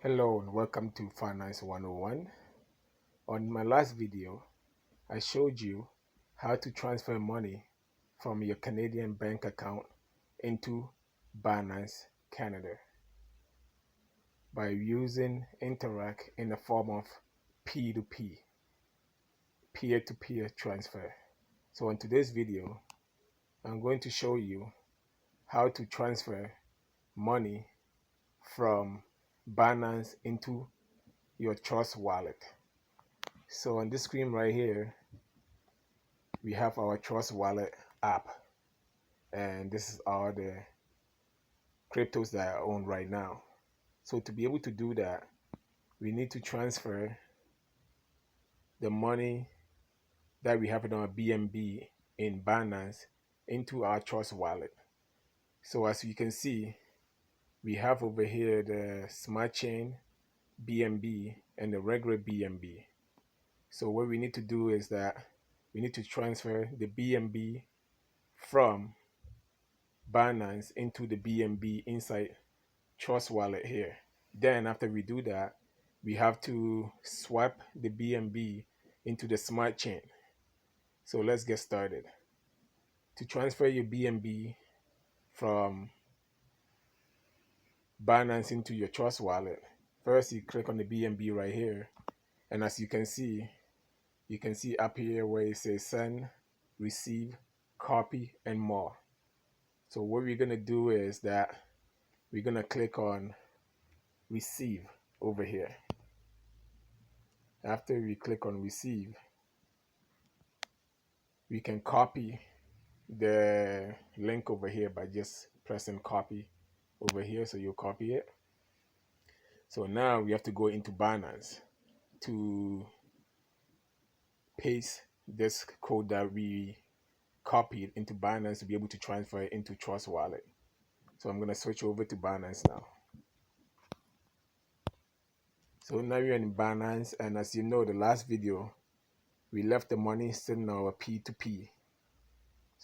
Hello and welcome to Finance 101. On my last video, I showed you how to transfer money from your Canadian bank account into Binance Canada by using Interact in the form of P2P, peer-to-peer transfer. So in today's video, I'm going to show you how to transfer money from Binance into your Trust wallet. So on this screen right here, we have our Trust Wallet app, and this is all the cryptos that I own right now. So to be able to do that, we need to transfer the money that we have in our BNB in Binance into our Trust Wallet. So as you can see, we have over here the Smart Chain BNB and the regular BNB. So what we need to do is that we need to transfer the BNB from Binance into the BNB inside Trust Wallet here. Then after we do that, we have to swap the BNB into the Smart Chain. So let's get started. To transfer your BNB from Binance into your Trust Wallet, first you click on the BNB right here, and as you can see up here where it says send, receive, copy, and more. So what we're gonna do is that we're gonna click on receive over here. After we click on receive, we can copy the link over here by just pressing copy over here. So you'll copy it. So now we have to go into Binance to paste this code that we copied into Binance to be able to transfer it into Trust Wallet. So I'm going to switch over to Binance now. So now we're in Binance, and as you know, the last video we left the money sitting on our P2P.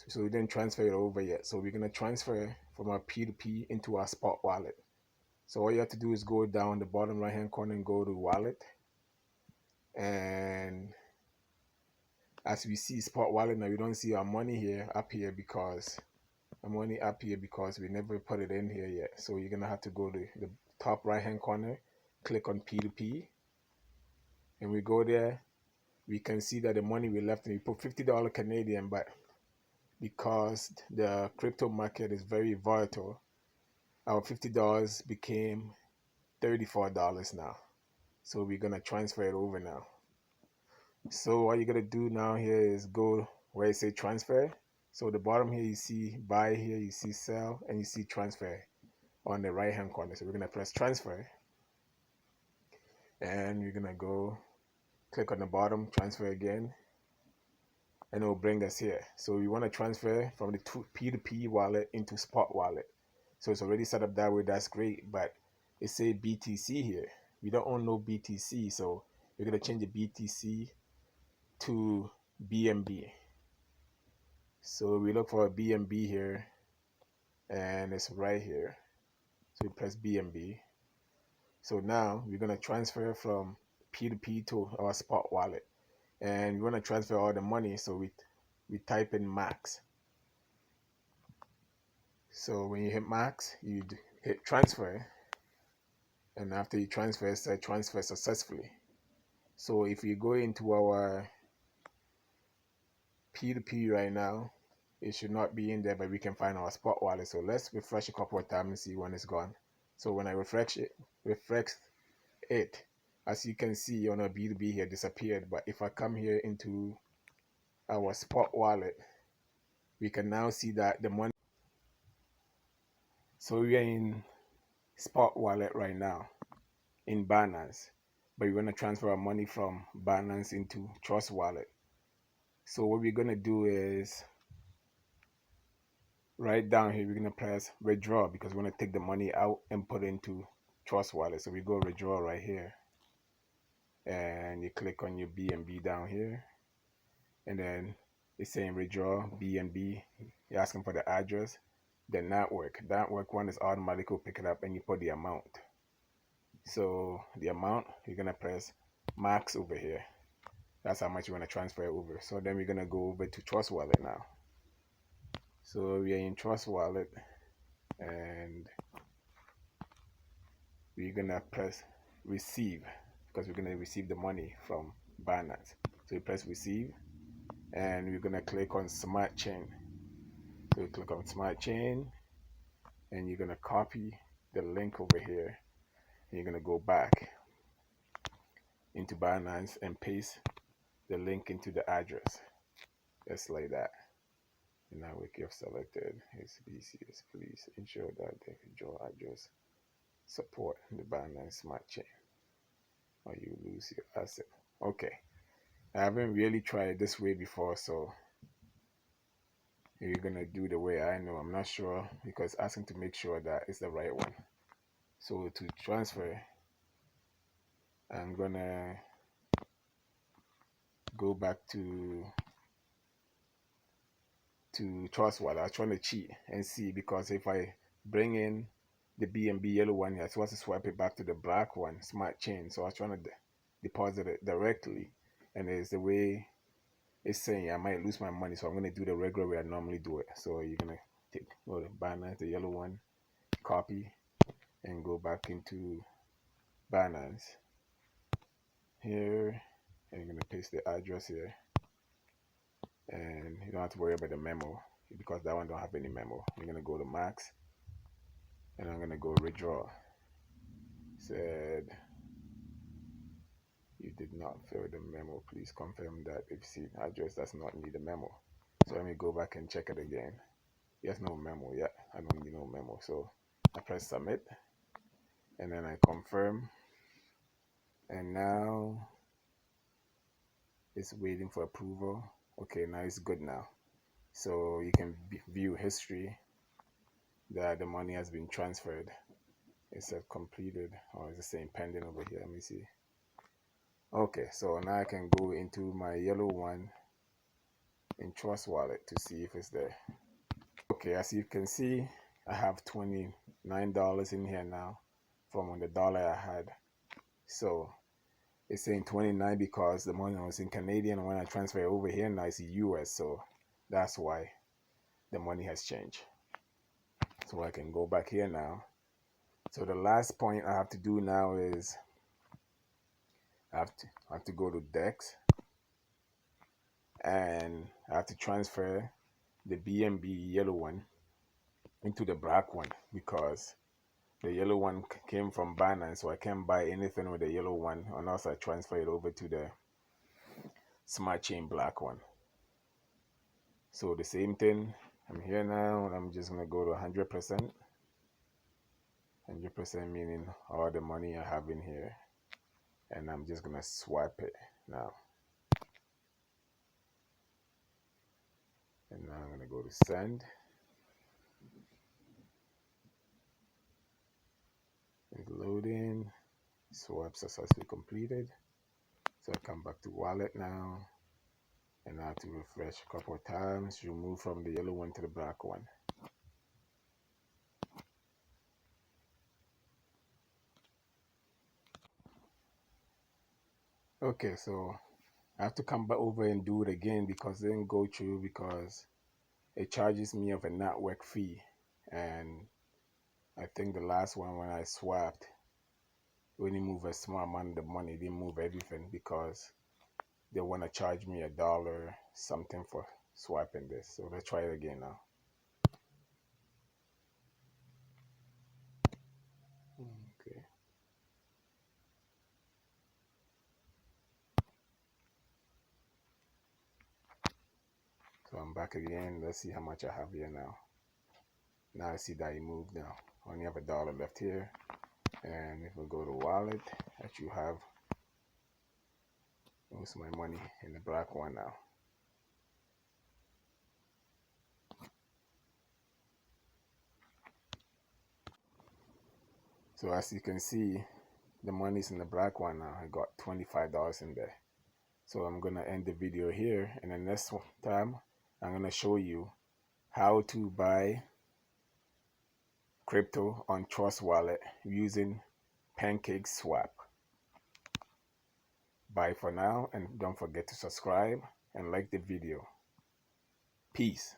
So we didn't transfer it over yet. So we're going to transfer from our P2P into our spot wallet. So all you have to do is go down the bottom right hand corner and go to wallet. And as we see spot wallet now, we don't see our money here up here because we never put it in here yet. So you're going to have to go to the top right hand corner, click on P2P. And we go there. We can see that the money we left, and we put $50 Canadian, but because the crypto market is very volatile, our $50 became $34 now. So we're gonna transfer it over now. So what you're gonna do now here is go where it says transfer. So the bottom here you see buy, here you see sell, and you see transfer on the right hand corner. So we're gonna press transfer, and we're gonna go click on the bottom, transfer again, and it will bring us here. So we want to transfer from the P2P wallet into spot wallet. So it's already set up that way. That's great, but it says BTC here. We don't own no BTC, so we're gonna change the BTC to BNB. So we look for a BNB here, and it's right here. So we press BNB. So now we're gonna transfer from P2P to our spot wallet, and we want to transfer all the money. So we type in max. So when you hit max, you hit transfer, and after you transfer, it says transfer successfully. So if you go into our P2P right now, it should not be in there, but we can find our spot wallet. So let's refresh a couple of times and see when it's gone. So when I refresh it, as you can see on our B2B here, disappeared. But if I come here into our spot wallet, we can now see that the money. So we are in spot wallet right now in Binance, but we want to transfer our money from Binance into Trust Wallet. So what we're gonna do is right down here, we're gonna press withdraw because we want to take the money out and put it into Trust Wallet. So we go withdraw right here, and you click on your BNB down here, and then it's saying withdraw BNB. You're asking for the address, the network one is automatically pick it up, and you put the amount. So the amount, you're gonna press max over here. That's how much you want to transfer over. So then we're gonna go over to Trust Wallet now. So we are in Trust Wallet, and we're gonna press receive because we're gonna receive the money from Binance. So you press receive, and we're gonna click on Smart Chain. So you click on Smart Chain, and you're gonna copy the link over here, and you're gonna go back into Binance and paste the link into the address, just like that. And now we have selected HBCS. Please ensure that the withdraw address support the Binance Smart Chain, or you lose your asset. Okay, I haven't really tried it this way before, so you're gonna do the way I know. I'm not sure because asking to make sure that it's the right one. So to transfer, I'm gonna go back to Trust Wallet. I was trying to cheat and see, because if I bring in the BNB yellow one here, I supposed to swipe it back to the black one, Smart Chain. So I was trying to deposit it directly, and it's the way it's saying I might lose my money. So I'm gonna do the regular way I normally do it. So you're gonna go to Binance, the yellow one, copy, and go back into Binance here, and you're gonna paste the address here, and you don't have to worry about the memo because that one don't have any memo. You're gonna go to max, and I'm gonna go withdraw. Said you did not fill the memo. Please confirm that if see address does not need a memo. So let me go back and check it again. Yes, no memo yet. I don't need no memo. So I press submit, and then I confirm, and now it's waiting for approval. Okay, now it's good now. So you can view history that the money has been transferred. It said completed, or is it saying pending over here? Let me see. Okay, so now I can go into my yellow one in Trust Wallet to see if it's there. Okay, as you can see, I have $29 in here now from the dollar I had. So it's saying 29 because the money was in Canadian. When I transfer it over here now it's US, so that's why the money has changed. So I can go back here now. So the last point I have to do now is I have to go to DEX, and I have to transfer the BNB yellow one into the black one because the yellow one came from Binance, so I can't buy anything with the yellow one unless I transfer it over to the Smart Chain black one. So the same thing, I'm here now, and I'm just gonna go to 100%. 100% meaning all the money I have in here, and I'm just gonna swipe it now. And now I'm gonna go to send. It's loading. Swipe successfully completed. So I come back to wallet now, and I have to refresh a couple of times to move from the yellow one to the black one. Okay, so I have to come back over and do it again because it didn't go through because it charges me of a network fee. And I think the last one when I swapped, it only moved a small amount of the money, it didn't move everything because they want to charge me $1 something for swapping this. So let's try it again now. Okay. So I'm back again. Let's see how much I have here now. Now I see that it moved now. I only have $1 left here. And if we go to wallet, that you have most of my money in the black one now. So as you can see, the money's in the black one now. I got $25 in there. So I'm gonna end the video here, and the next time I'm gonna show you how to buy crypto on Trust Wallet using Pancake Swap. Bye for now, and don't forget to subscribe and like the video. Peace.